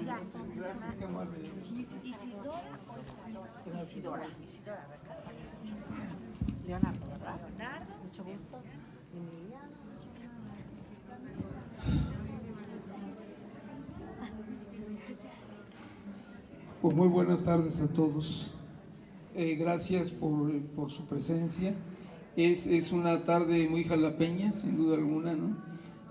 Oiga, Gracias, qué amable. Isidora, ¿verdad? Mucho gusto. Leonardo, ¿verdad? Leonardo. Mucho gusto. Emiliano. Pues muy buenas tardes a todos. Gracias por su presencia. Es una tarde muy jalapeña, sin duda alguna, ¿no?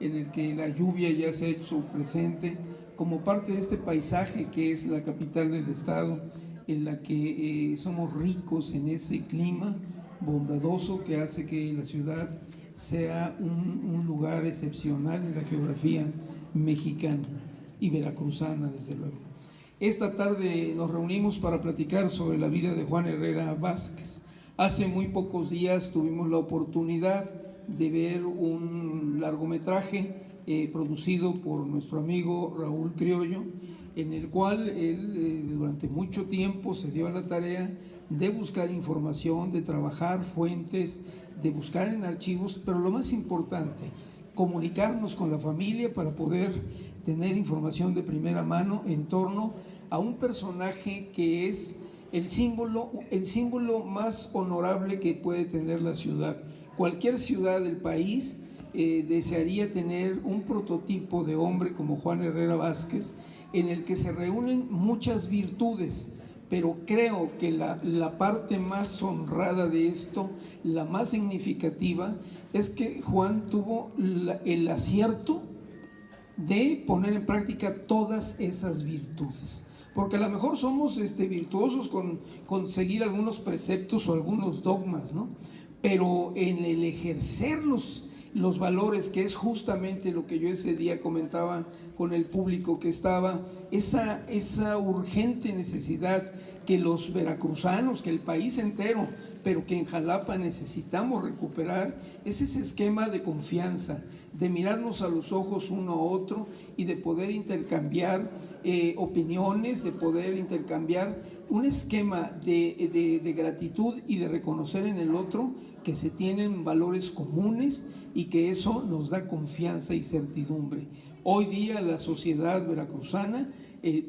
En el que la lluvia ya se ha hecho presente como parte de este paisaje que es la capital del estado, en la que somos ricos en ese clima bondadoso que hace que la ciudad sea un lugar excepcional en la geografía mexicana y veracruzana, desde luego. Esta tarde nos reunimos para platicar sobre la vida de Juan Herrera Vázquez. Hace muy pocos días tuvimos la oportunidad de ver un largometraje producido por nuestro amigo Raúl Criollo, en el cual él durante mucho tiempo se dio a la tarea de buscar información, de trabajar fuentes, de buscar en archivos, pero lo más importante, comunicarnos con la familia para poder tener información de primera mano en torno a un personaje que es el símbolo más honorable que puede tener la ciudad. Cualquier ciudad del país desearía tener un prototipo de hombre como Juan Herrera Vázquez, en el que se reúnen muchas virtudes, pero creo que la parte más honrada de esto, la más significativa, es que Juan tuvo el acierto de poner en práctica todas esas virtudes, porque a lo mejor somos virtuosos con seguir algunos preceptos o algunos dogmas, ¿no? Pero en el ejercer los valores, que es justamente lo que yo ese día comentaba con el público que estaba, esa urgente necesidad que los veracruzanos, que el país entero, pero que en Jalapa necesitamos recuperar, es ese esquema de confianza, de mirarnos a los ojos uno a otro y de poder intercambiar opiniones, de poder intercambiar un esquema de gratitud y de reconocer en el otro que se tienen valores comunes y que eso nos da confianza y certidumbre. Hoy día la sociedad veracruzana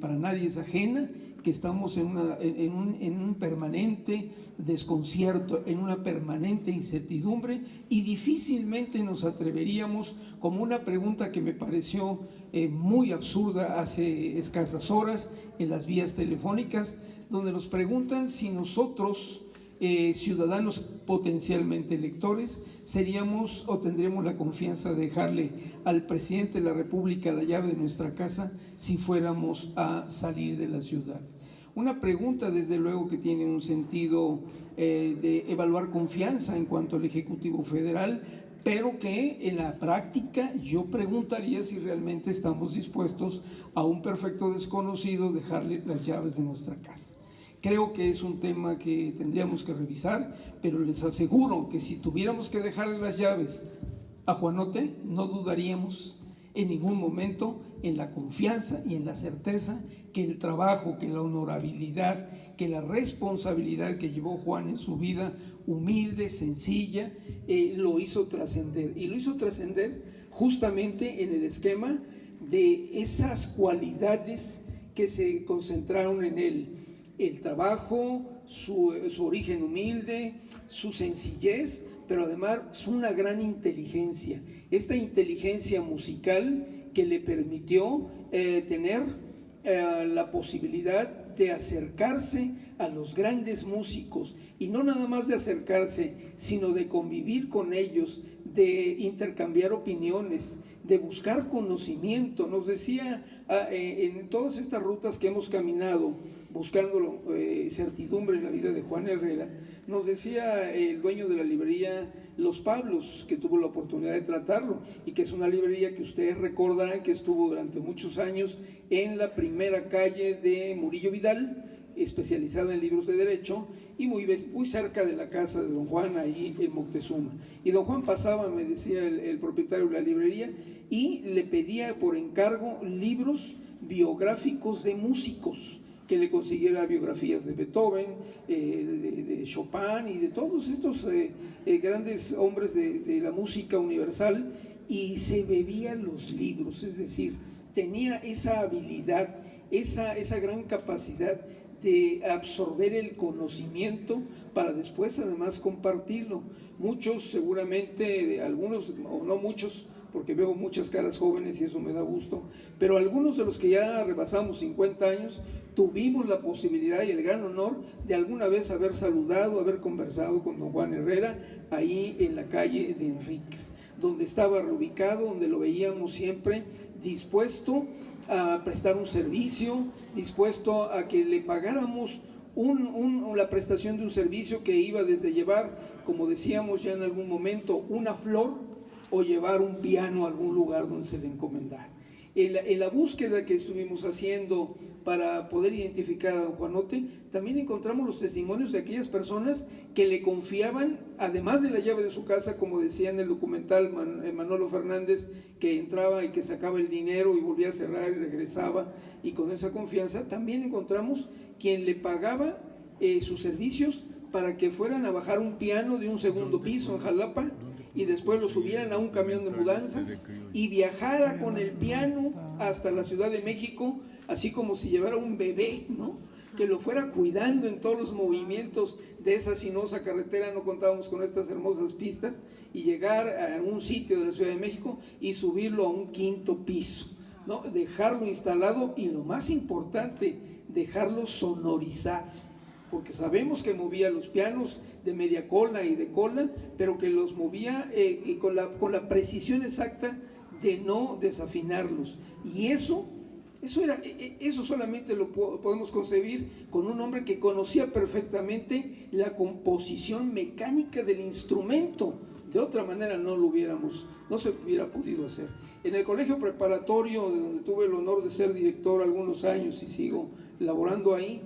para nadie es ajena, que estamos en un permanente desconcierto, en una permanente incertidumbre, y difícilmente nos atreveríamos, como una pregunta que me pareció muy absurda hace escasas horas en las vías telefónicas, donde nos preguntan si nosotros, ciudadanos potencialmente electores, seríamos o tendríamos la confianza de dejarle al presidente de la República la llave de nuestra casa si fuéramos a salir de la ciudad. Una pregunta desde luego que tiene un sentido de evaluar confianza en cuanto al Ejecutivo Federal, pero que en la práctica yo preguntaría si realmente estamos dispuestos a un perfecto desconocido dejarle las llaves de nuestra casa. Creo que es un tema que tendríamos que revisar, pero les aseguro que si tuviéramos que dejarle las llaves a Juanote, no dudaríamos en ningún momento en la confianza y en la certeza que el trabajo, que la honorabilidad, que la responsabilidad que llevó Juan en su vida humilde, sencilla, lo hizo trascender. Y lo hizo trascender justamente en el esquema de esas cualidades que se concentraron en él: el trabajo, su origen humilde, su sencillez, pero además una gran inteligencia, esta inteligencia musical que le permitió tener la posibilidad de acercarse a los grandes músicos, y no nada más de acercarse, sino de convivir con ellos, de intercambiar opiniones, de buscar conocimiento. Nos decía en todas estas rutas que hemos caminado buscando certidumbre en la vida de Juan Herrera, nos decía el dueño de la librería Los Pablos, que tuvo la oportunidad de tratarlo, y que es una librería que ustedes recordarán que estuvo durante muchos años en la primera calle de Murillo Vidal, especializada en libros de derecho, y muy cerca de la casa de don Juan, ahí en Moctezuma. Y don Juan pasaba, me decía el propietario de la librería, y le pedía por encargo libros biográficos de músicos, que le consiguiera biografías de Beethoven, de Chopin y de todos estos grandes hombres de la música universal, y se bebía los libros, es decir, tenía esa habilidad esa gran capacidad de absorber el conocimiento para después además compartirlo. Muchos seguramente, algunos o no muchos, porque veo muchas caras jóvenes y eso me da gusto, pero algunos de los que ya rebasamos 50 años tuvimos la posibilidad y el gran honor de alguna vez haber saludado, haber conversado con don Juan Herrera ahí en la calle de Enríquez, donde estaba reubicado, donde lo veíamos siempre dispuesto a prestar un servicio, dispuesto a que le pagáramos la prestación de un servicio que iba desde llevar, como decíamos ya en algún momento, una flor o llevar un piano a algún lugar donde se le encomendara. En la búsqueda que estuvimos haciendo para poder identificar a don Juanote, también encontramos los testimonios de aquellas personas que le confiaban, además de la llave de su casa, como decía en el documental Manolo Fernández, que entraba y que sacaba el dinero y volvía a cerrar y regresaba, y con esa confianza también encontramos quien le pagaba sus servicios para que fueran a bajar un piano de un segundo piso en Jalapa y después lo subieran a un camión de mudanzas y viajara con el piano hasta la Ciudad de México, así como si llevara un bebé, ¿no? Que lo fuera cuidando en todos los movimientos de esa sinuosa carretera. No contábamos con estas hermosas pistas, y llegar a un sitio de la Ciudad de México y subirlo a un quinto piso, ¿no? Dejarlo instalado y, lo más importante, dejarlo sonorizado, porque sabemos que movía los pianos de media cola y de cola, pero que los movía con la precisión exacta de no desafinarlos. Y eso solamente lo podemos concebir con un hombre que conocía perfectamente la composición mecánica del instrumento. De otra manera no se hubiera podido hacer. En el colegio preparatorio, de donde tuve el honor de ser director algunos años y sigo laborando ahí,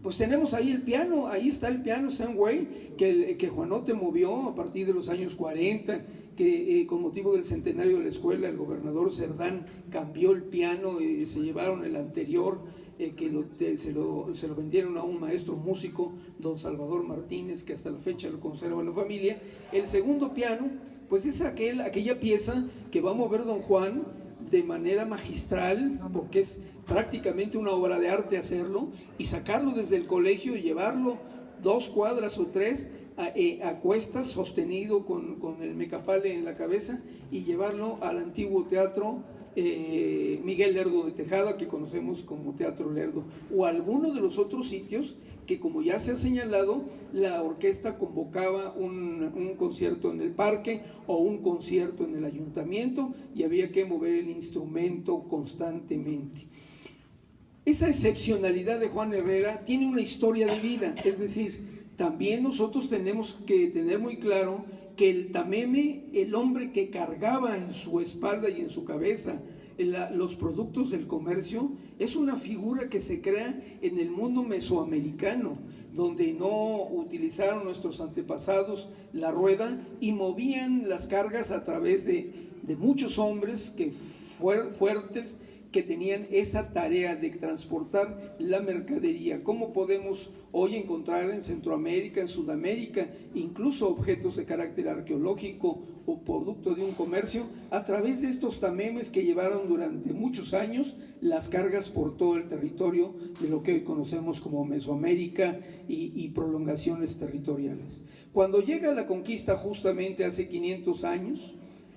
pues tenemos ahí el piano, ahí está el piano Steinway, que Juanote movió a partir de los años 40, que con motivo del centenario de la escuela, el gobernador Cerdán cambió el piano y se llevaron el anterior, se lo vendieron a un maestro músico, don Salvador Martínez, que hasta la fecha lo conserva la familia. El segundo piano, pues es aquella pieza que va a mover don Juan de manera magistral, porque es prácticamente una obra de arte hacerlo, y sacarlo desde el colegio y llevarlo 2 cuadras o 3 a cuestas, sostenido con el mecapale en la cabeza, y llevarlo al antiguo teatro Miguel Lerdo de Tejada, que conocemos como Teatro Lerdo, o alguno de los otros sitios que, como ya se ha señalado, la orquesta convocaba un concierto en el parque o un concierto en el ayuntamiento, y había que mover el instrumento constantemente. Esa excepcionalidad de Juan Herrera tiene una historia de vida, es decir, también nosotros tenemos que tener muy claro que el tameme, el hombre que cargaba en su espalda y en su cabeza los productos del comercio, es una figura que se crea en el mundo mesoamericano, donde no utilizaron nuestros antepasados la rueda y movían las cargas a través de muchos hombres fuertes, que tenían esa tarea de transportar la mercadería. ¿Cómo podemos hoy encontrar en Centroamérica, en Sudamérica, incluso objetos de carácter arqueológico o producto de un comercio, a través de estos tamemes que llevaron durante muchos años las cargas por todo el territorio de lo que hoy conocemos como Mesoamérica y prolongaciones territoriales? Cuando llega la conquista, justamente hace 500 años,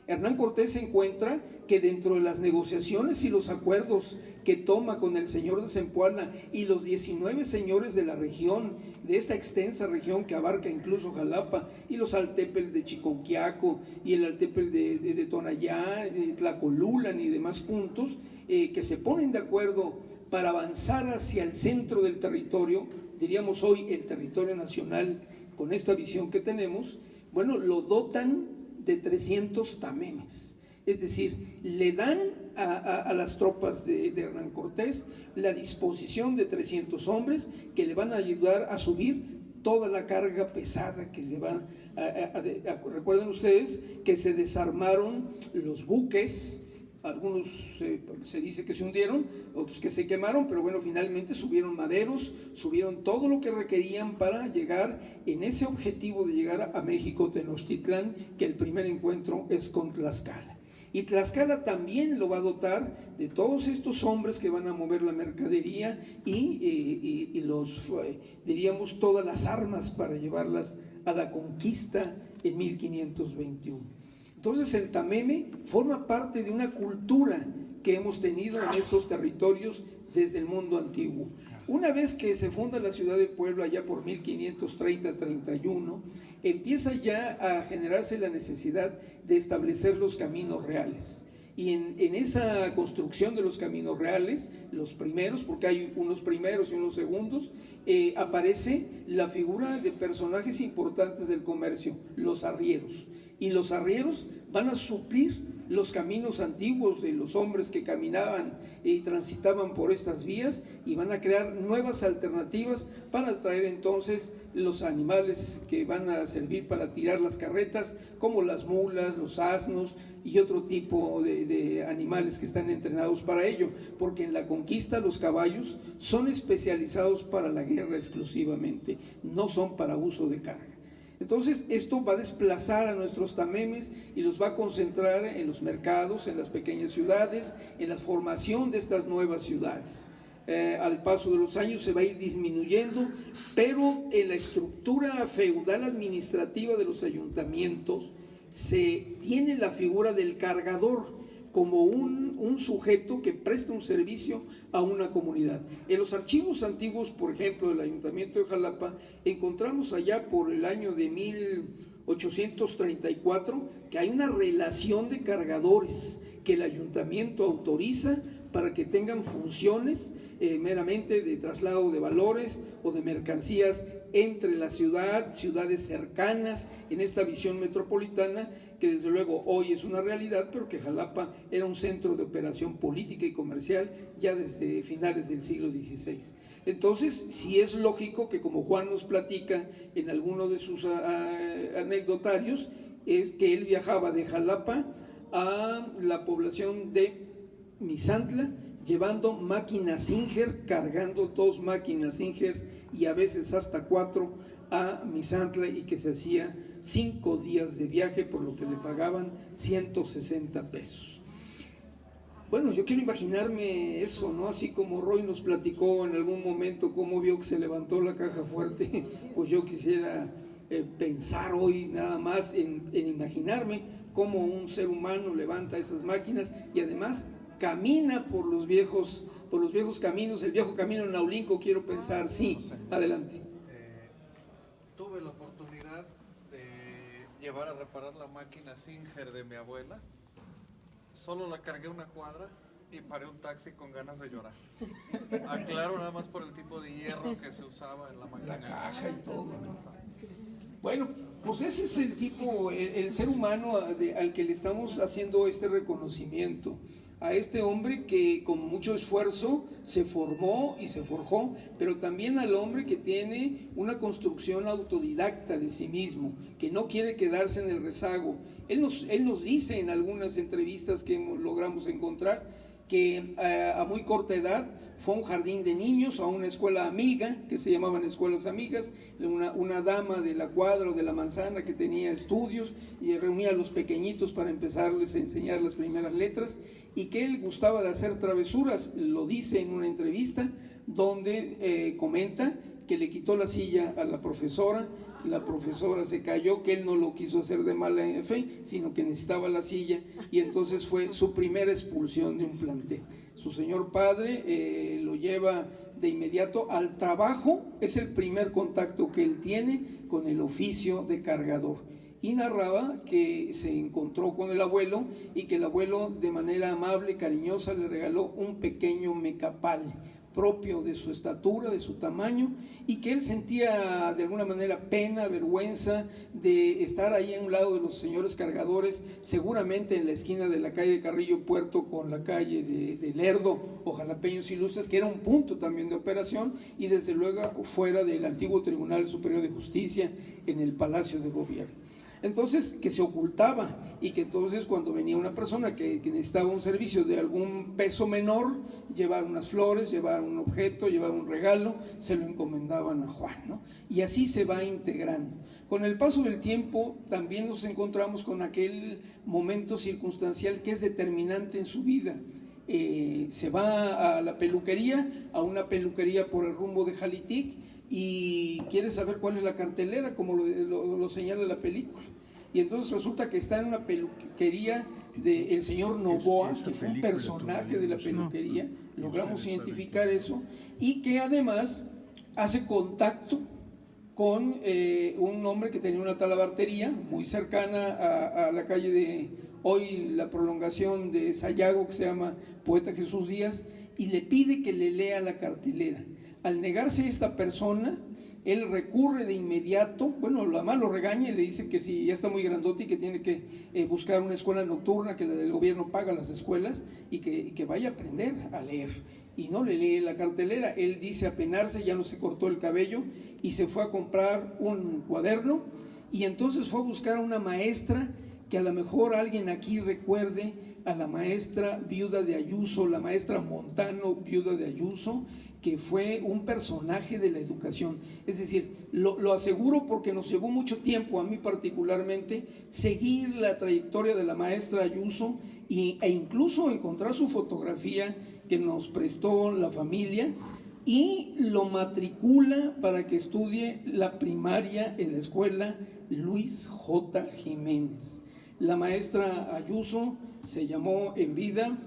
Hernán Cortés se encuentra que dentro de las negociaciones y los acuerdos que toma con el señor de Zempoala y los 19 señores de la región, de esta extensa región que abarca incluso Jalapa, y los altepel de Chiconquiaco y el altepel de Tonayá, de Tlacolulan y demás puntos, que se ponen de acuerdo para avanzar hacia el centro del territorio, diríamos hoy el territorio nacional, con esta visión que tenemos, bueno, lo dotan de 300 tamemes. Es decir, le dan a las tropas de Hernán Cortés la disposición de 300 hombres que le van a ayudar a subir toda la carga pesada que se van recuerden ustedes que se desarmaron los buques, algunos se dice que se hundieron, otros que se quemaron, pero bueno, finalmente subieron maderos, subieron todo lo que requerían para llegar en ese objetivo de llegar a México, Tenochtitlán, que el primer encuentro es con Tlaxcala. Y Tlaxcala también lo va a dotar de todos estos hombres que van a mover la mercadería y diríamos, todas las armas para llevarlas a la conquista en 1521. Entonces el tameme forma parte de una cultura que hemos tenido en estos territorios desde el mundo antiguo. Una vez que se funda la ciudad de Puebla, allá por 1530-31, empieza ya a generarse la necesidad de establecer los caminos reales. Y en esa construcción de los caminos reales, los primeros, porque hay unos primeros y unos segundos, aparece la figura de personajes importantes del comercio, los arrieros. Y los arrieros van a suplir los caminos antiguos de los hombres que caminaban y transitaban por estas vías, y van a crear nuevas alternativas para traer entonces los animales que van a servir para tirar las carretas, como las mulas, los asnos y otro tipo de animales que están entrenados para ello, porque en la conquista los caballos son especializados para la guerra exclusivamente, no son para uso de carga. Entonces esto va a desplazar a nuestros tamemes y los va a concentrar en los mercados, en las pequeñas ciudades, en la formación de estas nuevas ciudades. Al paso de los años se va a ir disminuyendo, pero en la estructura feudal administrativa de los ayuntamientos se tiene la figura del cargador como un sujeto que presta un servicio a una comunidad. En los archivos antiguos, por ejemplo, del Ayuntamiento de Jalapa, encontramos allá por el año de 1834 que hay una relación de cargadores que el ayuntamiento autoriza para que tengan funciones meramente de traslado de valores o de mercancías entre la ciudad, ciudades cercanas, en esta visión metropolitana, que desde luego hoy es una realidad, pero que Jalapa era un centro de operación política y comercial ya desde finales del siglo XVI. Entonces, sí es lógico que, como Juan nos platica en alguno de sus anecdotarios, es que él viajaba de Jalapa a la población de Misantla, llevando máquinas Singer, cargando 2 máquinas Singer y a veces hasta 4 a Misantla, y que se hacía 5 días de viaje, por lo que le pagaban 160 pesos. Bueno, yo quiero imaginarme eso, ¿no? Así como Roy nos platicó en algún momento cómo vio que se levantó la caja fuerte, pues yo quisiera pensar hoy nada más en imaginarme cómo un ser humano levanta esas máquinas y además camina por los viejos caminos, el viejo camino en Naulinco, quiero pensar. Sí, adelante. Tuve la oportunidad de llevar a reparar la máquina Singer de mi abuela. Solo la cargué una cuadra y paré un taxi con ganas de llorar. Aclaro, nada más por el tipo de hierro que se usaba en la máquina. La caja y todo. Bueno, pues ese es el tipo, el ser humano al que le estamos haciendo este reconocimiento. A este hombre que con mucho esfuerzo se formó y se forjó, pero también al hombre que tiene una construcción autodidacta de sí mismo, que no quiere quedarse en el rezago. Él nos dice en algunas entrevistas que logramos encontrar que a muy corta edad fue a un jardín de niños, a una escuela amiga, que se llamaban escuelas amigas, una dama de la cuadra o de la manzana que tenía estudios y reunía a los pequeñitos para empezarles a enseñar las primeras letras, y que él gustaba de hacer travesuras. Lo dice en una entrevista donde comenta que le quitó la silla a la profesora se cayó, que él no lo quiso hacer de mala fe, sino que necesitaba la silla, y entonces fue su primera expulsión de un plantel. Su señor padre lo lleva de inmediato al trabajo, es el primer contacto que él tiene con el oficio de cargador. Y narraba que se encontró con el abuelo y que el abuelo, de manera amable y cariñosa, le regaló un pequeño mecapal propio de su estatura, de su tamaño, y que él sentía de alguna manera pena, vergüenza de estar ahí a un lado de los señores cargadores, seguramente en la esquina de la calle de Carrillo Puerto con la calle de Lerdo o Jalapeños Ilustres, que era un punto también de operación, y desde luego fuera del antiguo Tribunal Superior de Justicia en el Palacio de Gobierno. Entonces, que se ocultaba y que entonces cuando venía una persona que necesitaba un servicio de algún peso menor, llevar unas flores, llevar un objeto, llevar un regalo, se lo encomendaban a Juan, ¿no? Y así se va integrando. Con el paso del tiempo también nos encontramos con aquel momento circunstancial que es determinante en su vida. Se va a la peluquería, a una peluquería por el rumbo de Jalitic, y quiere saber cuál es la cartelera, como lo señala la película. Y entonces resulta que está en una peluquería del señor Novoa, que fue un personaje de la peluquería, logramos identificar eso, y que además hace contacto con un hombre que tenía una talabartería muy cercana a la calle de hoy, la prolongación de Sayago, que se llama Poeta Jesús Díaz, y le pide que le lea la cartelera. Al negarse esta persona, él recurre de inmediato, bueno, la mamá lo regaña y le dice que si ya está muy grandote y que tiene que buscar una escuela nocturna, que la del gobierno paga las escuelas, y que vaya a aprender a leer. Y no le lee la cartelera. Él dice apenarse, ya no se cortó el cabello y se fue a comprar un cuaderno, y entonces fue a buscar a una maestra que a lo mejor alguien aquí recuerde, a la maestra viuda de Ayuso, la maestra Montano, viuda de Ayuso, que fue un personaje de la educación. Es decir, lo aseguro porque nos llevó mucho tiempo, a mí particularmente, seguir la trayectoria de la maestra Ayuso e incluso encontrar su fotografía que nos prestó la familia, y lo matricula para que estudie la primaria en la escuela Luis J. Jiménez. La maestra Ayuso se llamó en vida,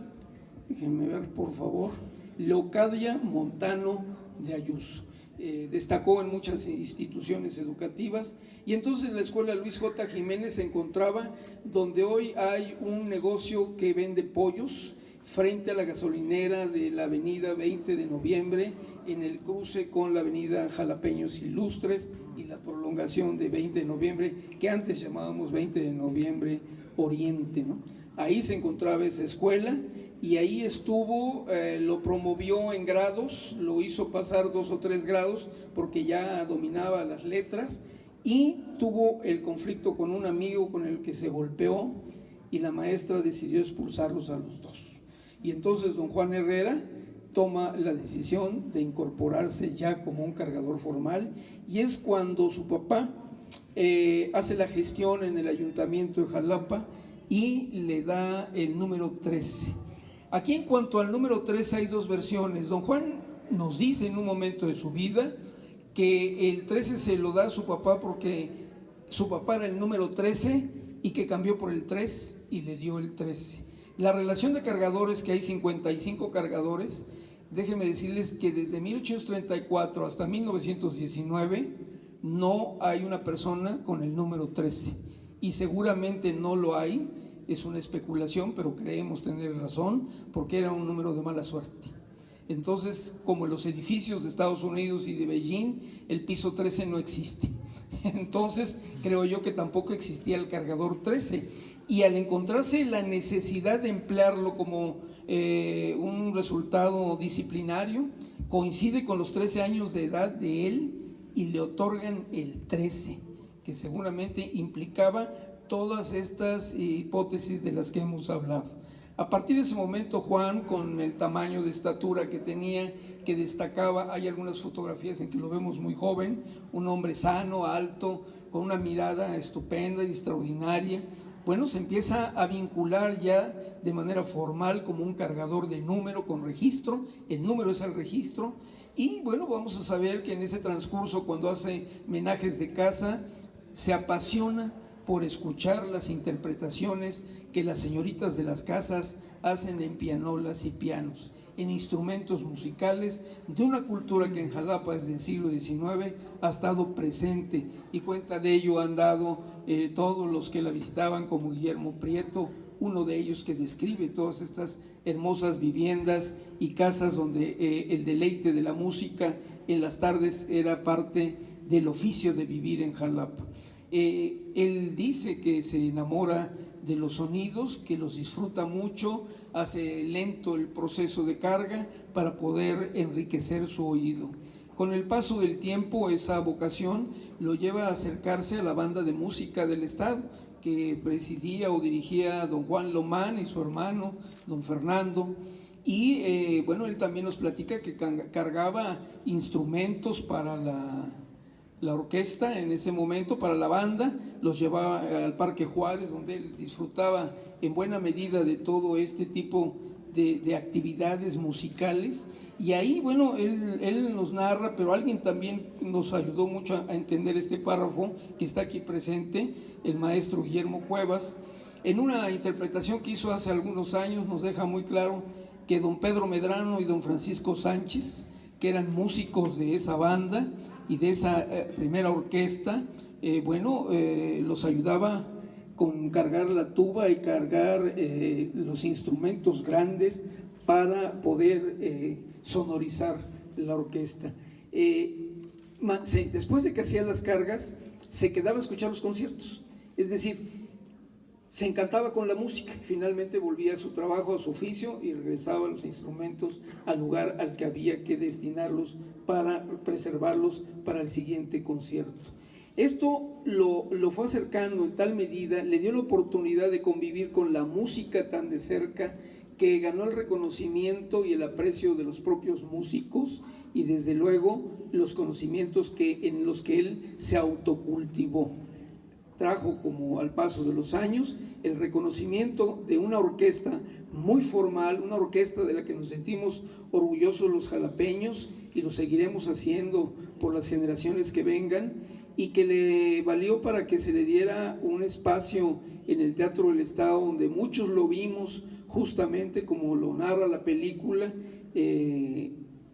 déjenme ver por favor, Leocadia Montano de Ayuso. Destacó en muchas instituciones educativas, y entonces la escuela Luis J. Jiménez se encontraba donde hoy hay un negocio que vende pollos, frente a la gasolinera de la avenida 20 de noviembre, en el cruce con la avenida Jalapeños Ilustres y la prolongación de 20 de noviembre, que antes llamábamos 20 de noviembre Oriente, ¿no? Ahí se encontraba esa escuela, y ahí estuvo, lo promovió en grados, lo hizo pasar 2 o 3 grados porque ya dominaba las letras, y tuvo el conflicto con un amigo con el que se golpeó, y la maestra decidió expulsarlos a los dos. Y entonces don Juan Herrera toma la decisión de incorporarse ya como un cargador formal, y es cuando su papá hace la gestión en el ayuntamiento de Jalapa y le da el número 13. Aquí, en cuanto al número 13, hay 2 versiones. Don Juan nos dice en un momento de su vida que el 13 se lo da a su papá porque su papá era el número 13 y que cambió por el 3 y le dio el 13. La relación de cargadores, que hay 55 cargadores, déjenme decirles que desde 1834 hasta 1919 no hay una persona con el número 13, y seguramente no lo hay, es una especulación, pero creemos tener razón, porque era un número de mala suerte. Entonces, como en los edificios de Estados Unidos y de Beijing, el piso 13 no existe. Entonces, creo yo que tampoco existía el cargador 13, y al encontrarse la necesidad de emplearlo como un resultado disciplinario, coincide con los 13 años de edad de él y le otorgan el 13, que seguramente implicaba todas estas hipótesis de las que hemos hablado. A partir de ese momento, Juan, con el tamaño de estatura que tenía, que destacaba, hay algunas fotografías en que lo vemos muy joven, un hombre sano, alto, con una mirada estupenda y extraordinaria. Bueno, se empieza a vincular ya de manera formal como un cargador de número con registro, el número es el registro, y bueno, vamos a saber que en ese transcurso, cuando hace menajes de casa, se apasiona por escuchar las interpretaciones que las señoritas de las casas hacen en pianolas y pianos, en instrumentos musicales de una cultura que en Jalapa desde el siglo XIX ha estado presente, y cuenta de ello han dado todos los que la visitaban, como Guillermo Prieto, uno de ellos que describe todas estas hermosas viviendas y casas donde el deleite de la música en las tardes era parte del oficio de vivir en Jalapa. Él dice que se enamora de los sonidos, que los disfruta mucho, hace lento el proceso de carga para poder enriquecer su oído. Con el paso del tiempo, esa vocación lo lleva a acercarse a la banda de música del Estado, que presidía o dirigía don Juan Lomán y su hermano, don Fernando. Y bueno, él también nos platica que cargaba instrumentos para la orquesta en ese momento, para la banda, los llevaba al Parque Juárez, donde él disfrutaba en buena medida de todo este tipo de actividades musicales. Y ahí, bueno, él nos narra, pero alguien también nos ayudó mucho a entender este párrafo que está aquí presente, el maestro Guillermo Cuevas. En una interpretación que hizo hace algunos años nos deja muy claro que don Pedro Medrano y don Francisco Sánchez, que eran músicos de esa banda y de esa primera orquesta, los ayudaba con cargar la tuba y cargar los instrumentos grandes para poder sonorizar la orquesta. Después de que hacía las cargas, se quedaba a escuchar los conciertos, es decir, se encantaba con la música. Finalmente volvía a su trabajo, a su oficio, y regresaba los instrumentos al lugar al que había que destinarlos para preservarlos para el siguiente concierto. Esto lo fue acercando en tal medida, le dio la oportunidad de convivir con la música tan de cerca, que ganó el reconocimiento y el aprecio de los propios músicos y desde luego los conocimientos en los que él se autocultivó. Trajo, como al paso de los años, el reconocimiento de una orquesta muy formal, una orquesta de la que nos sentimos orgullosos los jalapeños y lo seguiremos haciendo por las generaciones que vengan, y que le valió para que se le diera un espacio en el Teatro del Estado, donde muchos lo vimos justamente como lo narra la película,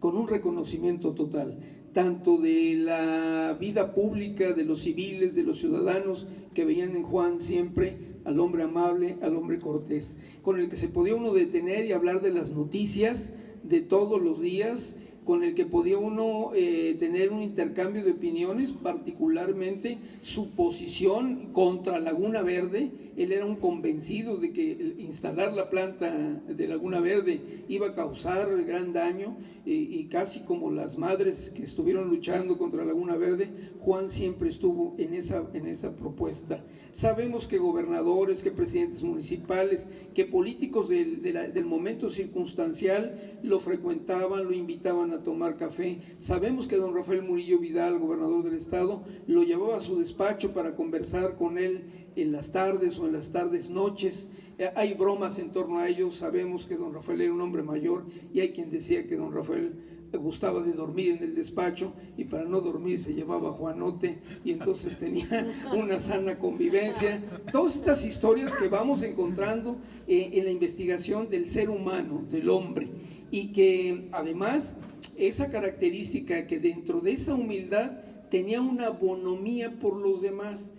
con un reconocimiento total, tanto de la vida pública, de los civiles, de los ciudadanos, que veían en Juan siempre al hombre amable, al hombre cortés, con el que se podía uno detener y hablar de las noticias de todos los días, con el que podía uno tener un intercambio de opiniones, particularmente su posición contra Laguna Verde. Él era un convencido de que instalar la planta de Laguna Verde iba a causar gran daño, y casi como las madres que estuvieron luchando contra Laguna Verde, Juan siempre estuvo en esa propuesta. Sabemos que gobernadores, que presidentes municipales, que políticos del momento circunstancial lo frecuentaban, lo invitaban a tomar café. Sabemos que don Rafael Murillo Vidal, gobernador del estado, lo llevaba a su despacho para conversar con él en las tardes o en las tardes noches. Hay bromas en torno a ellos. Sabemos que don Rafael era un hombre mayor y hay quien decía que don Rafael gustaba de dormir en el despacho, y para no dormir se llevaba a Juanote, y entonces tenía una sana convivencia. Todas estas historias que vamos encontrando en la investigación del ser humano, del hombre, y que además esa característica que dentro de esa humildad tenía una bonomía por los demás,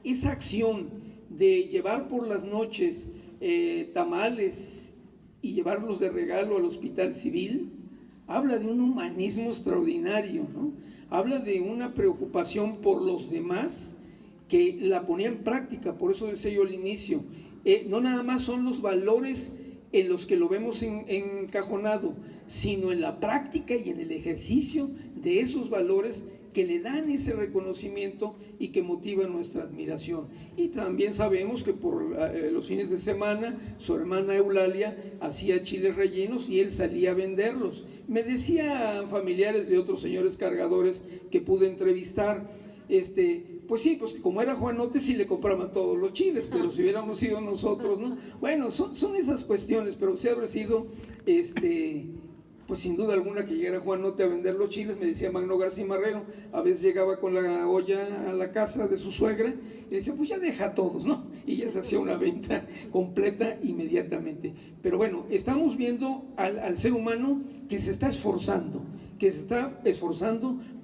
esa acción de llevar por las noches tamales y llevarlos de regalo al hospital civil, habla de un humanismo extraordinario, ¿no? Habla de una preocupación por los demás que la ponía en práctica. Por eso decía yo al inicio, no nada más son los valores en los que lo vemos encajonado, sino en la práctica y en el ejercicio de esos valores que le dan ese reconocimiento y que motivan nuestra admiración. Y también sabemos que por los fines de semana su hermana Eulalia hacía chiles rellenos y él salía a venderlos. Me decían familiares de otros señores cargadores que pude entrevistar, pues sí, pues como era Juanote sí le compraban todos los chiles, pero si hubiéramos sido nosotros, ¿no? Bueno, son esas cuestiones, pero si habrá sido pues sin duda alguna que llegara Juanote a vender los chiles. Me decía Magno García Marrero, a veces llegaba con la olla a la casa de su suegra y decía, pues ya deja a todos, ¿no? Y ya se hacía una venta completa inmediatamente. Pero bueno, estamos viendo al ser humano que se está esforzando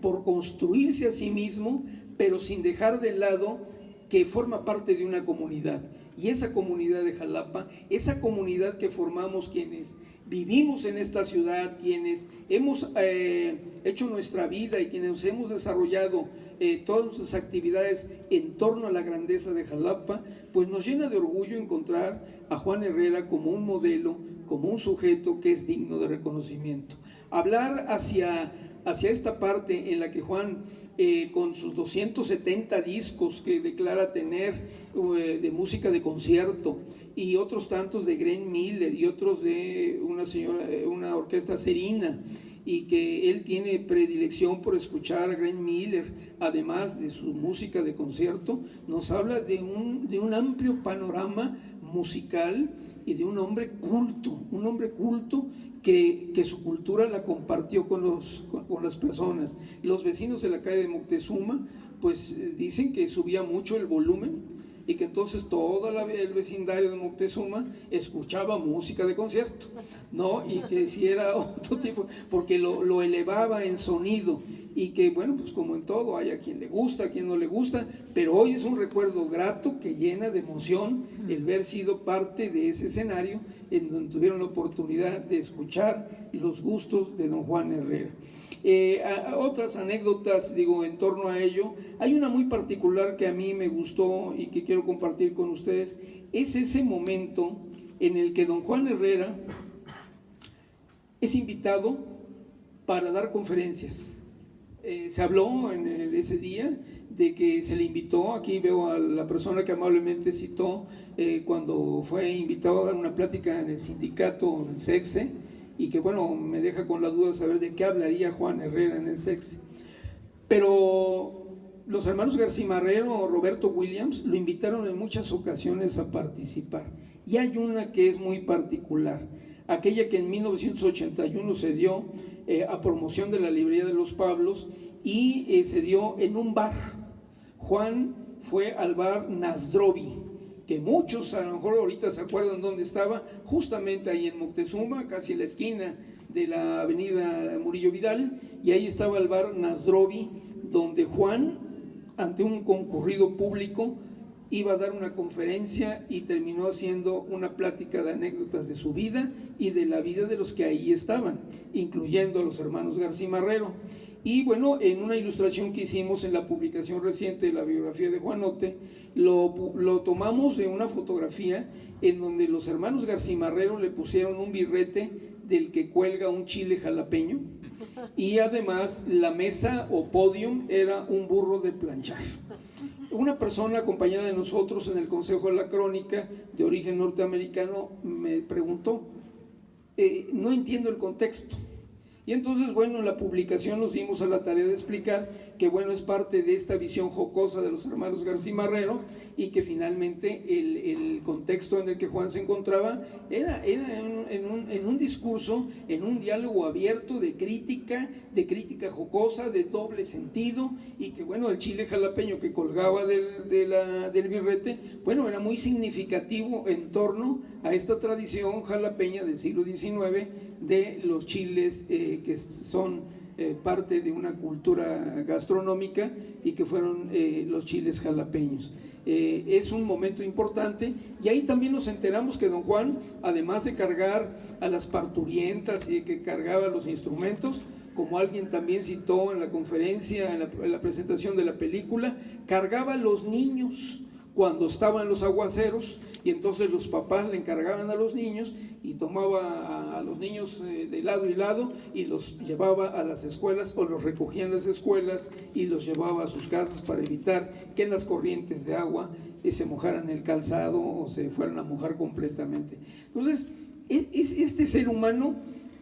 por construirse a sí mismo, pero sin dejar de lado que forma parte de una comunidad. Y esa comunidad de Jalapa, esa comunidad que formamos quienes vivimos en esta ciudad, quienes hemos hecho nuestra vida y quienes hemos desarrollado todas nuestras actividades en torno a la grandeza de Jalapa, pues nos llena de orgullo encontrar a Juan Herrera como un modelo, como un sujeto que es digno de reconocimiento. Hablar hacia hacia esta parte en la que Juan, con sus 270 discos que declara tener de música de concierto, y otros tantos de Glenn Miller y otros de una orquesta serina, y que él tiene predilección por escuchar a Glenn Miller, además de su música de concierto, nos habla de un amplio panorama musical y de un hombre culto que su cultura la compartió con las personas. Los vecinos de la calle de Moctezuma pues dicen que subía mucho el volumen y que entonces todo el vecindario de Moctezuma escuchaba música de concierto, ¿no? Y que si era otro tipo, porque lo elevaba en sonido, y que bueno, pues como en todo, hay a quien le gusta, a quien no le gusta, pero hoy es un recuerdo grato que llena de emoción el ver sido parte de ese escenario en donde tuvieron la oportunidad de escuchar los gustos de don Juan Herrera. Otras anécdotas, en torno a ello, hay una muy particular que a mí me gustó y que quiero compartir con ustedes. Es ese momento en el que don Juan Herrera es invitado para dar conferencias. Se habló en ese día de que se le invitó, aquí veo a la persona que amablemente citó, cuando fue invitado a dar una plática en el sindicato, en el SEXE, y que bueno, me deja con la duda de saber de qué hablaría Juan Herrera en el SEXE. Pero los hermanos Garcimarrero o Roberto Williams lo invitaron en muchas ocasiones a participar, y hay una que es muy particular, aquella que en 1981 se dio a promoción de la librería de los Pablos, y se dio en un bar. Juan fue al bar Nasdrovi, que muchos a lo mejor ahorita se acuerdan dónde estaba, justamente ahí en Moctezuma, casi en la esquina de la avenida Murillo Vidal, y ahí estaba el bar Nasdrovi, donde Juan, ante un concurrido público, iba a dar una conferencia y terminó haciendo una plática de anécdotas de su vida y de la vida de los que ahí estaban, incluyendo a los hermanos Garcimarrero. Y bueno, en una ilustración que hicimos en la publicación reciente de la biografía de Juanote, lo tomamos de una fotografía en donde los hermanos Garcimarrero le pusieron un birrete del que cuelga un chile jalapeño, y además la mesa o podium era un burro de planchar. Una persona compañera de nosotros en el Consejo de la Crónica, de origen norteamericano, me preguntó, no entiendo el contexto. Y entonces, bueno, en la publicación nos dimos a la tarea de explicar que, bueno, es parte de esta visión jocosa de los hermanos Garcimarrero, y que finalmente el contexto en el que Juan se encontraba era en un discurso, en un diálogo abierto de crítica jocosa, de doble sentido, y que, bueno, el chile jalapeño que colgaba del birrete, bueno, era muy significativo en torno a esta tradición jalapeña del siglo XIX de los chiles que son parte de una cultura gastronómica, y que fueron los chiles jalapeños. Es un momento importante, y ahí también nos enteramos que don Juan, además de cargar a las parturientas y de que cargaba los instrumentos, como alguien también citó en la conferencia, en la presentación de la película, cargaba a los niños cuando estaban los aguaceros, y entonces los papás le encargaban a los niños, y tomaba a los niños de lado y lado y los llevaba a las escuelas, o los recogía en las escuelas y los llevaba a sus casas para evitar que en las corrientes de agua se mojaran el calzado o se fueran a mojar completamente. Entonces, es este ser humano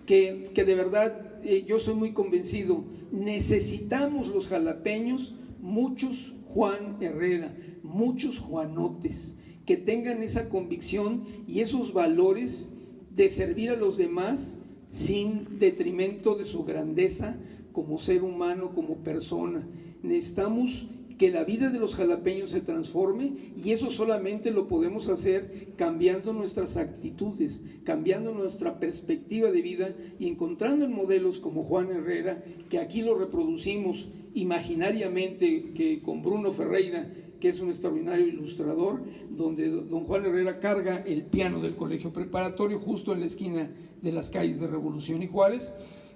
que de verdad yo estoy muy convencido, necesitamos los jalapeños, muchos Juan Herrera, muchos Juanotes, que tengan esa convicción y esos valores de servir a los demás sin detrimento de su grandeza como ser humano, como persona. Necesitamos que la vida de los jalapeños se transforme, y eso solamente lo podemos hacer cambiando nuestras actitudes, cambiando nuestra perspectiva de vida, y encontrando en modelos como Juan Herrera, que aquí lo reproducimos imaginariamente, que con Bruno Ferreira, que es un extraordinario ilustrador, donde don Juan Herrera carga el piano del colegio preparatorio justo en la esquina de las calles de Revolución y Juárez,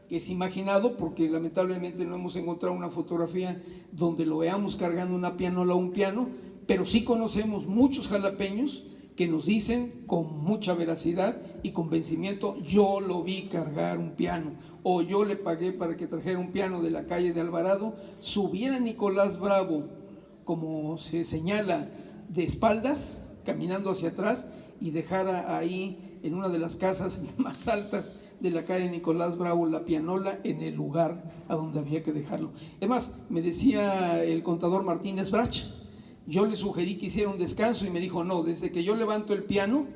que es imaginado porque lamentablemente no hemos encontrado una fotografía donde lo veamos cargando una pianola o un piano, pero sí conocemos muchos jalapeños que nos dicen con mucha veracidad y convencimiento: yo lo vi cargar un piano, o yo le pagué para que trajera un piano de la calle de Alvarado, subiera Nicolás Bravo, como se señala, de espaldas, caminando hacia atrás, y dejara ahí en una de las casas más altas de la calle Nicolás Bravo la pianola en el lugar a donde había que dejarlo. Es más, me decía el contador Martínez Brach, yo le sugerí que hiciera un descanso y me dijo: no, desde que yo levanto el piano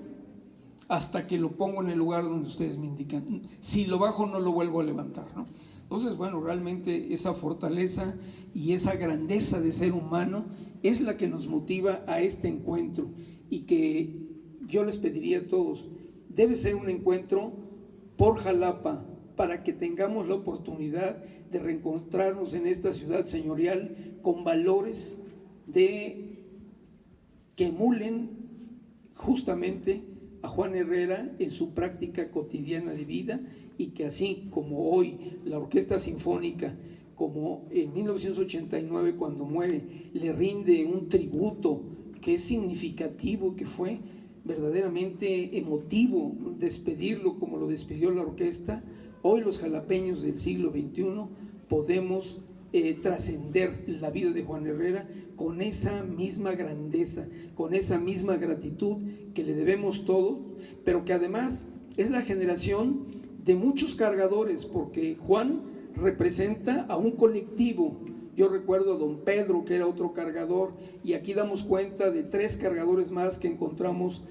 hasta que lo pongo en el lugar donde ustedes me indican, si lo bajo no lo vuelvo a levantar, ¿no? Entonces, bueno, realmente esa fortaleza y esa grandeza de ser humano es la que nos motiva a este encuentro, y que yo les pediría a todos: debe ser un encuentro por Jalapa, para que tengamos la oportunidad de reencontrarnos en esta ciudad señorial con valores que emulen justamente a Juan Herrera en su práctica cotidiana de vida, y que así como hoy la Orquesta Sinfónica, como en 1989 cuando muere, le rinde un tributo que es significativo, que fue verdaderamente emotivo despedirlo como lo despidió la orquesta, hoy los jalapeños del siglo XXI podemos trascender la vida de Juan Herrera con esa misma grandeza, con esa misma gratitud que le debemos todo, pero que además es la generación de muchos cargadores, porque Juan representa a un colectivo. Yo recuerdo a don Pedro, que era otro cargador, y aquí damos cuenta de 3 cargadores más que encontramos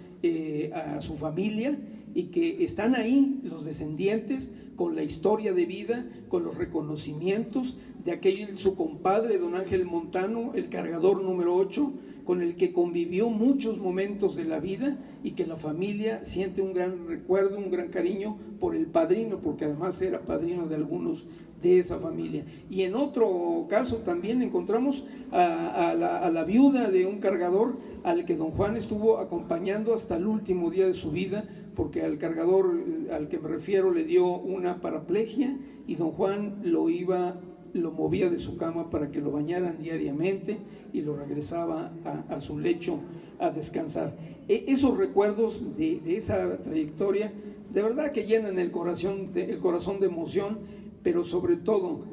a su familia, y que están ahí los descendientes con la historia de vida, con los reconocimientos de aquel su compadre don Ángel Montano, el cargador número 8, con el que convivió muchos momentos de la vida, y que la familia siente un gran recuerdo, un gran cariño por el padrino, porque además era padrino de algunos de esa familia. Y en otro caso también encontramos a la viuda de un cargador al que don Juan estuvo acompañando hasta el último día de su vida, porque al cargador al que me refiero le dio una paraplegia, y don Juan lo movía de su cama para que lo bañaran diariamente y lo regresaba a su lecho a descansar. Esos recuerdos de esa trayectoria de verdad que llenan el corazón de emoción, pero sobre todo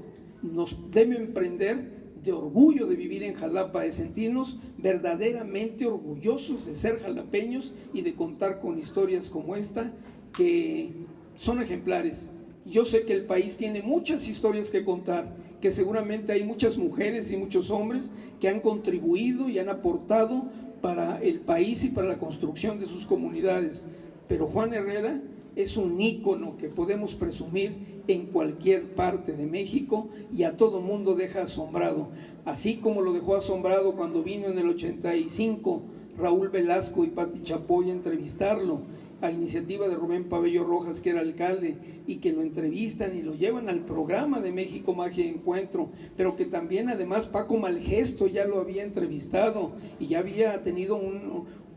nos deben prender de orgullo de vivir en Jalapa, de sentirnos verdaderamente orgullosos de ser jalapeños y de contar con historias como esta, que son ejemplares. Yo sé que el país tiene muchas historias que contar, que seguramente hay muchas mujeres y muchos hombres que han contribuido y han aportado para el país y para la construcción de sus comunidades, pero Juan Herrera es un ícono que podemos presumir en cualquier parte de México, y a todo mundo deja asombrado, así como lo dejó asombrado cuando vino en el 85 Raúl Velasco y Pati Chapoy a entrevistarlo, a iniciativa de Rubén Pabello Rojas, que era alcalde, y que lo entrevistan y lo llevan al programa de México Magia y Encuentro, pero que también además Paco Malgesto ya lo había entrevistado y ya había tenido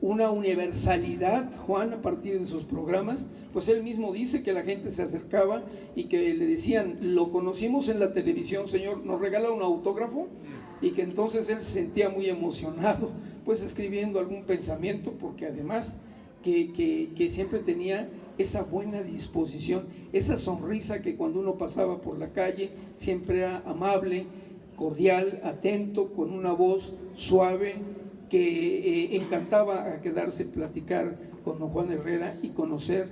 una universalidad, Juan, a partir de sus programas. Pues él mismo dice que la gente se acercaba y que le decían: lo conocimos en la televisión, señor, ¿nos regala un autógrafo? Y que entonces él se sentía muy emocionado, pues escribiendo algún pensamiento, porque además que siempre tenía esa buena disposición, esa sonrisa que cuando uno pasaba por la calle siempre era amable, cordial, atento, con una voz suave, que encantaba a quedarse platicar con don Juan Herrera y conocer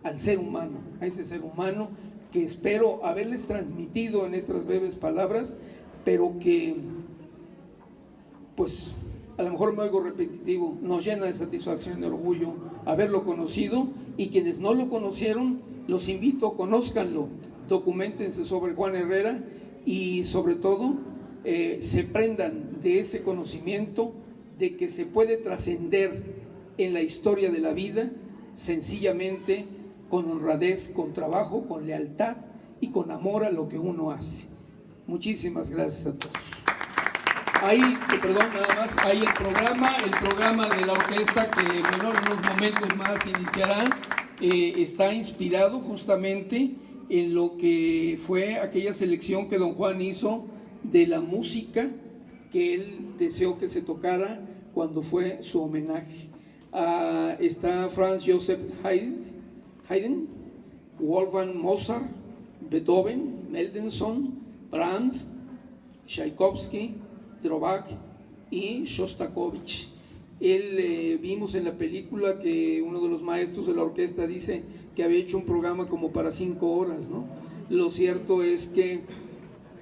al ser humano, a ese ser humano que espero haberles transmitido en estas breves palabras, pero que, pues, a lo mejor me oigo repetitivo, nos llena de satisfacción y de orgullo haberlo conocido, y quienes no lo conocieron, los invito, conózcanlo, documentense sobre Juan Herrera, y sobre todo se prendan de ese conocimiento de que se puede trascender en la historia de la vida sencillamente con honradez, con trabajo, con lealtad y con amor a lo que uno hace. Muchísimas gracias a todos. Ahí, nada más, ahí el programa de la orquesta, que bueno, en unos momentos más iniciará, está inspirado justamente en lo que fue aquella selección que don Juan hizo de la música que él deseó que se tocara cuando fue su homenaje. Está Franz Joseph Haydn, Wolfgang Mozart, Beethoven, Mendelssohn, Brahms, Tchaikovsky, Dvořák y Shostakovich. Vimos en la película que uno de los maestros de la orquesta dice que había hecho un programa como para 5 horas, ¿no? Lo cierto es que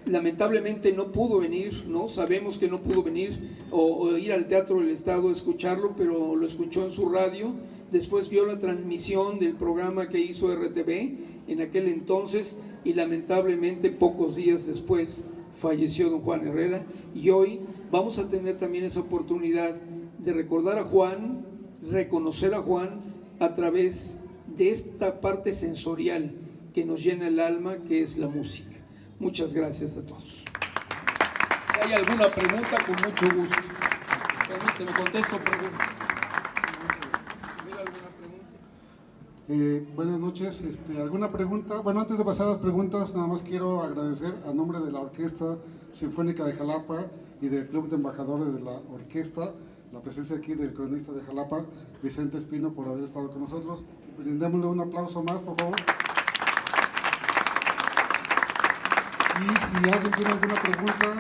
lamentablemente no pudo venir, ¿no? Sabemos que no pudo venir o ir al Teatro del Estado a escucharlo, pero lo escuchó en su radio. Después vio la transmisión del programa que hizo RTV en aquel entonces y lamentablemente pocos días después falleció don Juan Herrera. Y hoy vamos a tener también esa oportunidad de recordar a Juan, reconocer a Juan a través de esta parte sensorial que nos llena el alma, que es la música. Muchas gracias a todos. Si hay alguna pregunta, con mucho gusto. Permíteme, contesto preguntas. ¿Hubiera alguna pregunta? Buenas noches. ¿Alguna pregunta? Bueno, antes de pasar a las preguntas, nada más quiero agradecer a nombre de la Orquesta Sinfónica de Jalapa y del Club de Embajadores de la Orquesta, la presencia aquí del cronista de Jalapa, Vicente Espino, por haber estado con nosotros. Brindémosle un aplauso más, por favor. Y si alguien tiene alguna pregunta,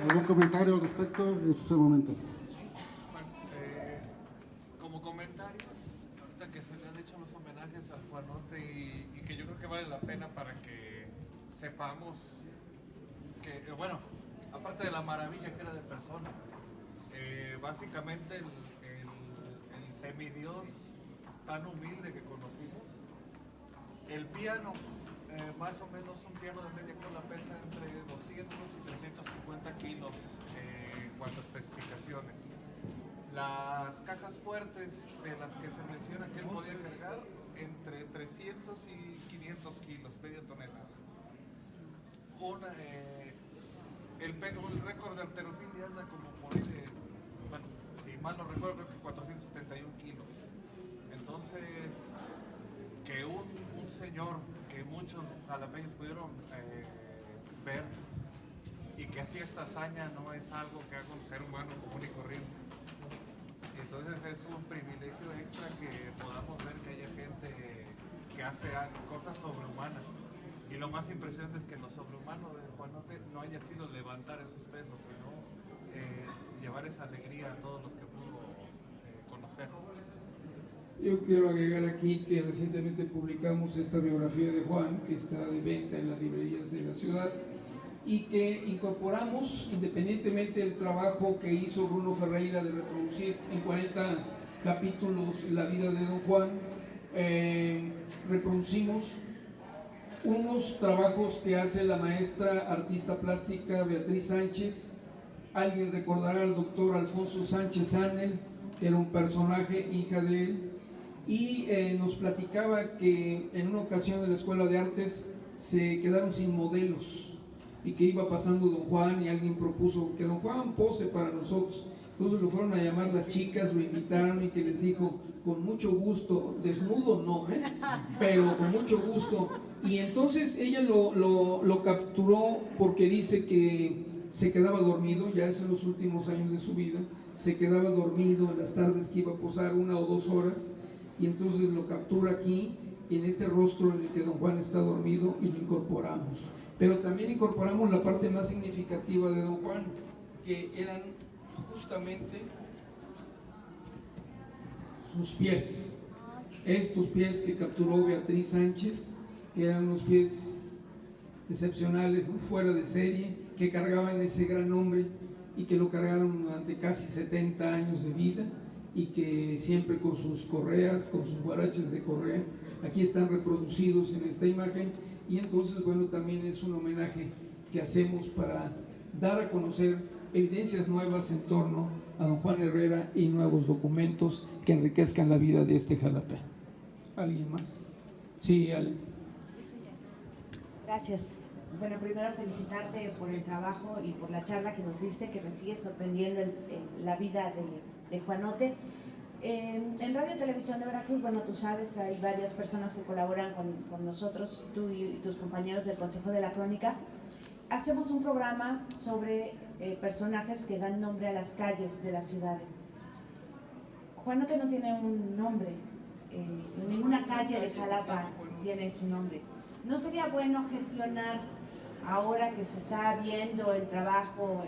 algún comentario al respecto, este es el momento. Bueno, como comentarios, ahorita que se le han hecho los homenajes al Juanote y que yo creo que vale la pena para que sepamos que, bueno, aparte de la maravilla que era de persona, básicamente el semidios tan humilde que conocimos, el piano, más o menos un piano de media cola pesa entre 200 y 350 kilos en cuanto a especificaciones. Las cajas fuertes de las que se menciona que él podía cargar entre 300 y 500 kilos, media tonelada. El récord de halterofilia anda como por ahí de, bueno, si mal no recuerdo, creo que 471 kilos. Entonces, que un señor que muchos jalapeños pudieron ver y que hacía esta hazaña no es algo que haga un ser humano común y corriente. Entonces es un privilegio extra que podamos ver que haya gente que hace cosas sobrehumanas. Y lo más impresionante es que lo sobrehumano de Juanote no haya sido levantar esos pesos, sino llevar esa alegría a todos los que pudo conocer. Yo quiero agregar aquí que recientemente publicamos esta biografía de Juan, que está de venta en las librerías de la ciudad, y que incorporamos, independientemente del trabajo que hizo Bruno Ferreira de reproducir en 40 capítulos la vida de don Juan, reproducimos unos trabajos que hace la maestra artista plástica Beatriz Sánchez. Alguien recordará al doctor Alfonso Sánchez Anel, que era un personaje, hija de él, y nos platicaba que en una ocasión en la Escuela de Artes se quedaron sin modelos y que iba pasando don Juan y alguien propuso que don Juan pose para nosotros. Entonces lo fueron a llamar las chicas, lo invitaron y que les dijo, con mucho gusto, desnudo no, pero con mucho gusto. Y entonces ella lo capturó porque dice que se quedaba dormido, ya es en los últimos años de su vida, se quedaba dormido en las tardes que iba a posar 1 o 2 horas, y entonces lo captura aquí, en este rostro en el que don Juan está dormido, y lo incorporamos. Pero también incorporamos la parte más significativa de don Juan, que eran justamente sus pies, estos pies que capturó Beatriz Sánchez, que eran unos pies excepcionales, ¿no? Fuera de serie, que cargaban ese gran hombre y que lo cargaron durante casi 70 años de vida, y que siempre con sus correas, con sus guaraches de correa, aquí están reproducidos en esta imagen. Y entonces, bueno, también es un homenaje que hacemos para dar a conocer evidencias nuevas en torno a don Juan Herrera y nuevos documentos que enriquezcan la vida de este jalapeño. ¿Alguien más? Sí, Ale. Gracias. Bueno, primero felicitarte por el trabajo y por la charla que nos diste, que me sigue sorprendiendo la vida de Juanote. En Radio y Televisión de Veracruz, bueno, tú sabes, hay varias personas que colaboran con nosotros, tú y tus compañeros del Consejo de la Crónica. Hacemos un programa sobre personajes que dan nombre a las calles de las ciudades. Juanote no tiene un nombre, ninguna calle de Jalapa tiene su nombre. ¿No sería bueno gestionar, ahora que se está viendo el trabajo,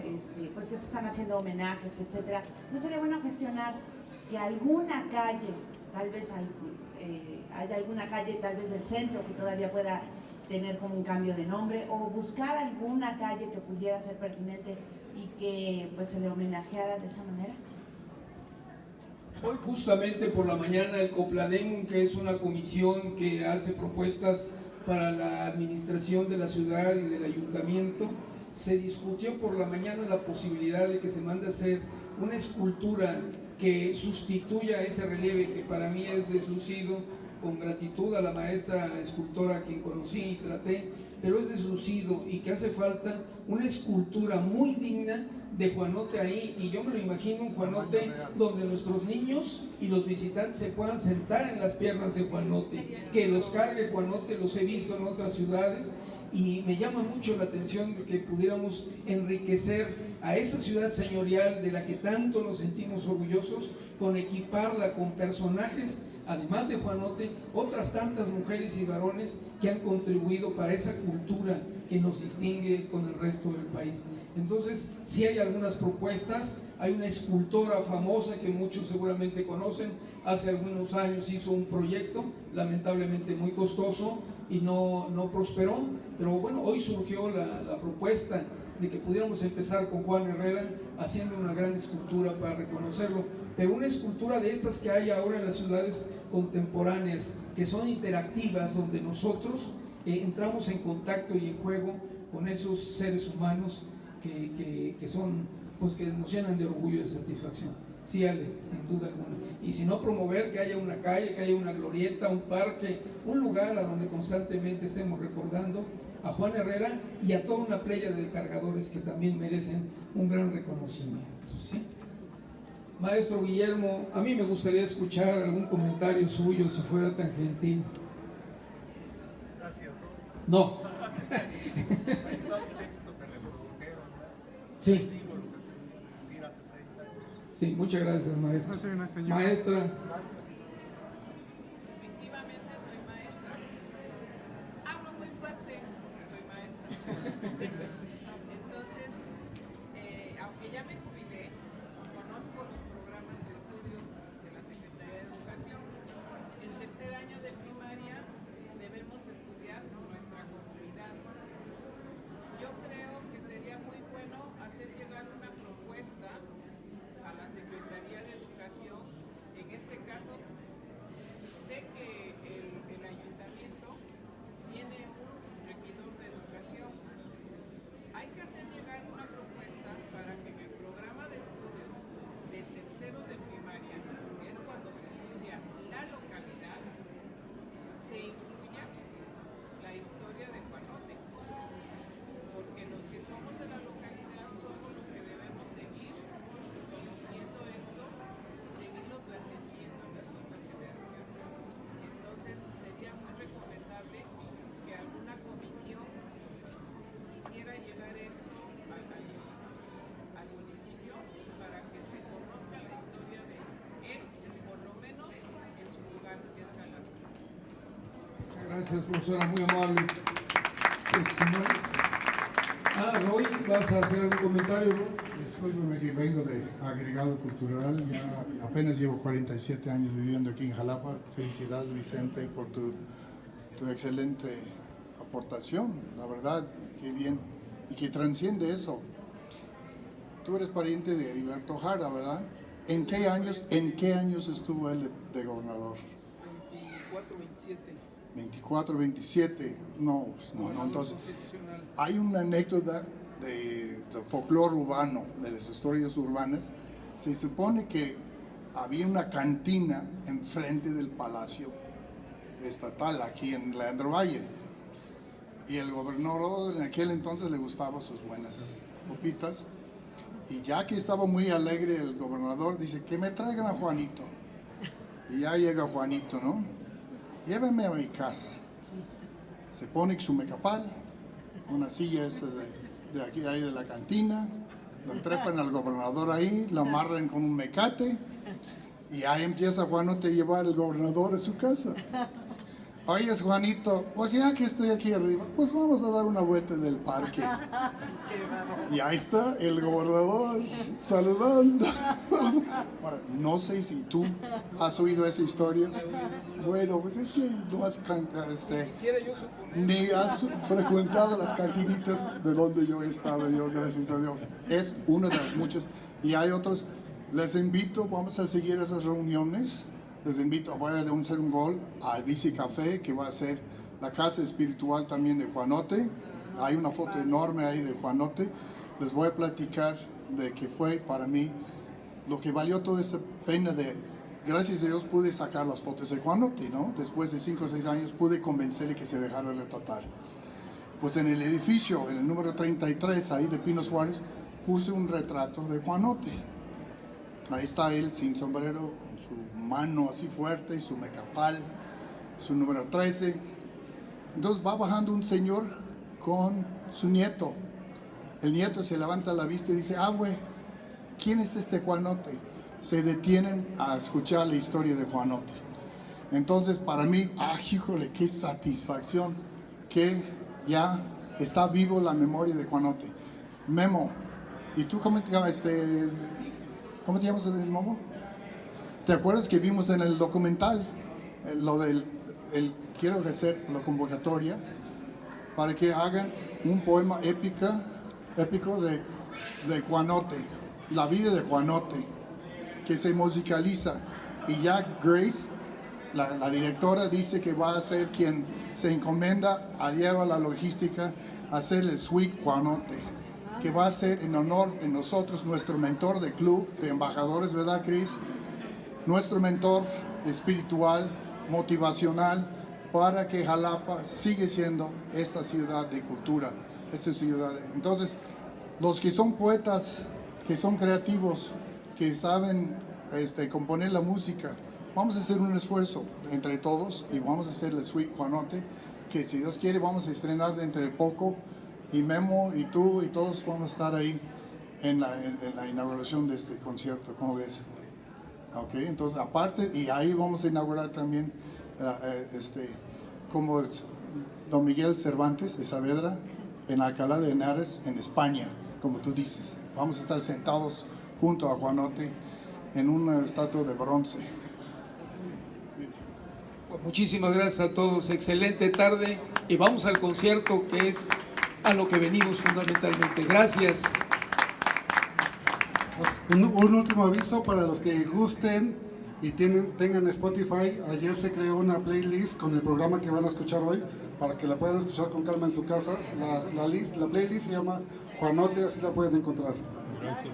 pues que se están haciendo homenajes, etcétera, no sería bueno gestionar que alguna calle, tal vez haya alguna calle tal vez del centro que todavía pueda tener como un cambio de nombre, o buscar alguna calle que pudiera ser pertinente y que pues se le homenajeara de esa manera? Hoy justamente por la mañana el Copladem, que es una comisión que hace propuestas para la administración de la ciudad y del ayuntamiento, se discutió por la mañana la posibilidad de que se mande a hacer una escultura que sustituya ese relieve que para mí es deslucido, con gratitud a la maestra escultora a quien conocí y traté, pero es deslucido y que hace falta una escultura muy digna de Juanote ahí, y yo me lo imagino un Juanote donde nuestros niños y los visitantes se puedan sentar en las piernas de Juanote, que los cargue Juanote. Los he visto en otras ciudades y me llama mucho la atención que pudiéramos enriquecer a esa ciudad señorial de la que tanto nos sentimos orgullosos, con equiparla con personajes, además de Juanote, otras tantas mujeres y varones que han contribuido para esa cultura que nos distingue con el resto del país. Entonces, sí hay algunas propuestas. Hay una escultora famosa que muchos seguramente conocen, hace algunos años hizo un proyecto, lamentablemente muy costoso, y no prosperó, pero bueno, hoy surgió la propuesta de que pudiéramos empezar con Juan Herrera haciendo una gran escultura para reconocerlo, pero una escultura de estas que hay ahora en las ciudades contemporáneas, que son interactivas, donde nosotros entramos en contacto y en juego con esos seres humanos que son, pues, que nos llenan de orgullo y de satisfacción. Sí, Ale, sin duda alguna. Y si no, promover que haya una calle, que haya una glorieta, un parque, un lugar a donde constantemente estemos recordando a Juan Herrera y a toda una playa de cargadores que también merecen un gran reconocimiento, ¿sí? Maestro Guillermo, a mí me gustaría escuchar algún comentario suyo, si fuera tan gentil. Gracias. No. Está un texto que reprodujeron, ¿verdad? Sí. Digo lo que te decía hace 30 años. Sí, muchas gracias, maestra. Maestra. Efectivamente soy maestra. Hablo muy fuerte porque soy maestra. Entonces, aunque ya me jubilé, conozco los programas de estudio de la Secretaría de Educación. El tercer año de primaria debemos estudiar nuestra comunidad. Yo creo que sería muy bueno hacer llegar una propuesta a la Secretaría de Educación. En este caso, sé que el ayuntamiento tiene un regidor de educación. Hay que hacer llegar una propuesta para que en el programa de estudios de tercero de primaria, que es cuando se estudia la localidad, se incluya la historia de Juanote. Porque los que somos de la localidad somos los que debemos seguir conociendo esto y seguirlo trascendiendo en las otras generaciones. Entonces sería muy recomendable que alguna comisión hiciera llegar esto al municipio para que se conozca la historia de él, por lo menos en su lugar, que es Jalapa. Muchas gracias, profesora, muy amable. Roy, ¿vas a hacer algún comentario, Roy? Discúlpeme que vengo de agregado cultural, ya apenas llevo 47 años viviendo aquí en Jalapa. Felicidades, Vicente, por tu excelente aportación, la verdad, qué bien, y que transciende eso. Tú eres pariente de Heriberto Jara, ¿verdad? ¿En qué años estuvo él de gobernador? 24, 27. 24, 27, no, entonces hay una anécdota de folclore urbano, de las historias urbanas. Se supone que había una cantina enfrente del Palacio Estatal, aquí en Leandro Valle, y el gobernador en aquel entonces le gustaban sus buenas copitas, y ya que estaba muy alegre el gobernador, dice que me traigan a Juanito, y ya llega Juanito, ¿no? Llévenme a mi casa. Se pone su mecapal, una silla esa de aquí, ahí de la cantina, lo trepan al gobernador ahí, lo amarran con un mecate Y ahí empieza Juanote a llevar al gobernador a su casa. Oye, Juanito, pues ya que estoy aquí arriba, pues vamos a dar una vuelta en el parque. Y ahí está el gobernador saludando. Ahora, no sé si tú has oído esa historia. Bueno, pues es que no has Quisiera yo suponer. ni has frecuentado las cantinitas de donde yo he estado, yo, gracias a Dios. Es una de las muchas. Y hay otros. Les invito, vamos a seguir esas reuniones. Les invito, voy a hacer un gol al Bici Café, que va a ser la casa espiritual también de Juanote. Hay una foto enorme ahí de Juanote. Les voy a platicar de que fue para mí lo que valió toda esa pena de... Gracias a Dios pude sacar las fotos de Juanote, ¿no? Después de 5 o 6 años pude convencerle que se dejara retratar. Pues en el edificio, en el número 33, ahí de Pino Suárez, puse un retrato de Juanote. Ahí está él sin sombrero, con su mano así fuerte, su mecapal, su número 13. Entonces va bajando un señor con su nieto. El nieto se levanta la vista y dice, güey, ¿quién es este Juanote? Se detienen a escuchar la historia de Juanote. Entonces para mí, híjole, qué satisfacción que ya está vivo la memoria de Juanote. Memo, ¿y tú cómo te llamas? ¿Cómo te llamas, Momo? ¿Te acuerdas que vimos en el documental lo del quiero hacer la convocatoria para que hagan un poema épico de Juanote, la vida de Juanote, que se musicaliza? Y ya Grace, la directora, dice que va a ser quien se encomienda a llevar la logística a hacer el Suite Juanote, que va a ser en honor de nosotros, nuestro mentor de club de embajadores, ¿verdad, Cris? Nuestro mentor espiritual, motivacional, para que Jalapa siga siendo esta ciudad de cultura, esta ciudad. Entonces, los que son poetas, que son creativos, que saben componer la música, vamos a hacer un esfuerzo entre todos y vamos a hacer el Suite Juanote, que si Dios quiere vamos a estrenar dentro de poco. Y Memo y tú y todos vamos a estar ahí en la inauguración de este concierto, ¿cómo ves? Ok, entonces aparte, y ahí vamos a inaugurar también como Don Miguel Cervantes de Saavedra en Alcalá de Henares, en España, como tú dices. Vamos a estar sentados junto a Juanote en una estatua de bronce. Pues muchísimas gracias a todos, excelente tarde y vamos al concierto, que es a lo que venimos fundamentalmente. Gracias. Un último aviso para los que gusten y tengan Spotify. Ayer se creó una playlist con el programa que van a escuchar hoy para que la puedan escuchar con calma en su casa. La playlist se llama Juanote, así la pueden encontrar. Gracias.